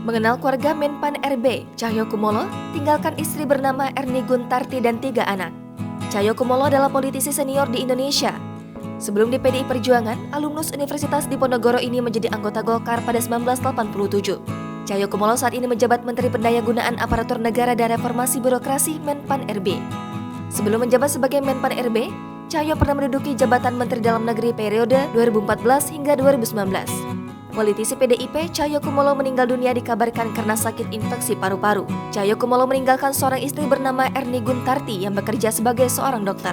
Mengenal keluarga Menpan RB, Cahyokumolo tinggalkan istri bernama Erni Guntarti dan 3 anak. Cahyokumolo adalah politisi senior di Indonesia. Sebelum di PDI Perjuangan, alumnus Universitas Diponegoro ini menjadi anggota Golkar pada 1987. Cahyokumolo saat ini menjabat Menteri Pendayagunaan Aparatur Negara dan Reformasi Birokrasi Menpan RB. Sebelum menjabat sebagai Menpan RB, Cahyo pernah menduduki jabatan Menteri Dalam Negeri periode 2014 hingga 2019. Politisi PDIP Cahyokumolo meninggal dunia dikabarkan karena sakit infeksi paru-paru. Cahyokumolo meninggalkan seorang istri bernama Erni Guntarti yang bekerja sebagai seorang dokter.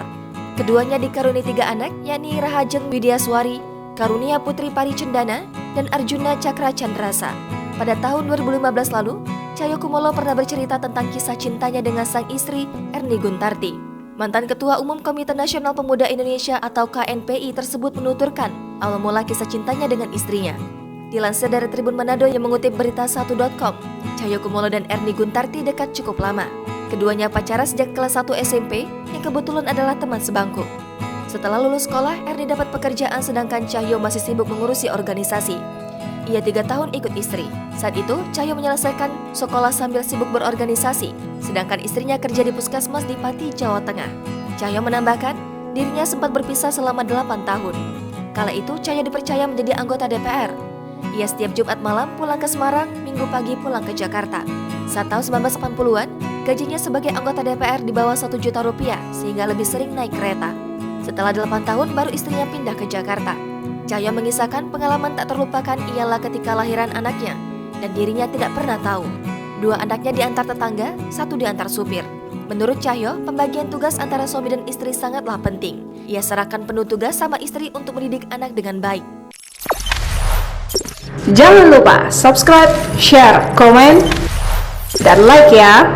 Keduanya dikaruniai 3 anak, yakni Rahajeng Widiaswari, Karunia Putri Paricendana, dan Arjuna Cakra Chandrasa. Pada tahun 2015 lalu, Cahyokumolo pernah bercerita tentang kisah cintanya dengan sang istri Erni Guntarti. Mantan Ketua Umum Komite Nasional Pemuda Indonesia atau KNPI tersebut menuturkan awal mula kisah cintanya dengan istrinya. Dilansir dari Tribun Manado yang mengutip berita1.com, Cahyokumolo dan Erni Guntarti dekat cukup lama. Keduanya pacaran sejak kelas 1 SMP yang kebetulan adalah teman sebangku. Setelah lulus sekolah, Erni dapat pekerjaan sedangkan Cahyo masih sibuk mengurusi organisasi. Ia 3 tahun ikut istri. Saat itu, Cahyo menyelesaikan sekolah sambil sibuk berorganisasi, sedangkan istrinya kerja di puskesmas di Pati, Jawa Tengah. Cahyo menambahkan, dirinya sempat berpisah selama 8 tahun. Kala itu, Cahyo dipercaya menjadi anggota DPR. Ia setiap Jumat malam pulang ke Semarang, Minggu pagi pulang ke Jakarta. Saat tahun 1980-an, gajinya sebagai anggota DPR di bawah 1 juta rupiah sehingga lebih sering naik kereta. Setelah 8 tahun baru istrinya pindah ke Jakarta. Cahyo mengisahkan pengalaman tak terlupakan ialah ketika lahiran anaknya dan dirinya tidak pernah tahu. 2 anaknya diantar tetangga, 1 diantar supir. Menurut Cahyo, pembagian tugas antara suami dan istri sangatlah penting. Ia serahkan penuh tugas sama istri untuk mendidik anak dengan baik. Jangan lupa subscribe, share, komen, dan like ya.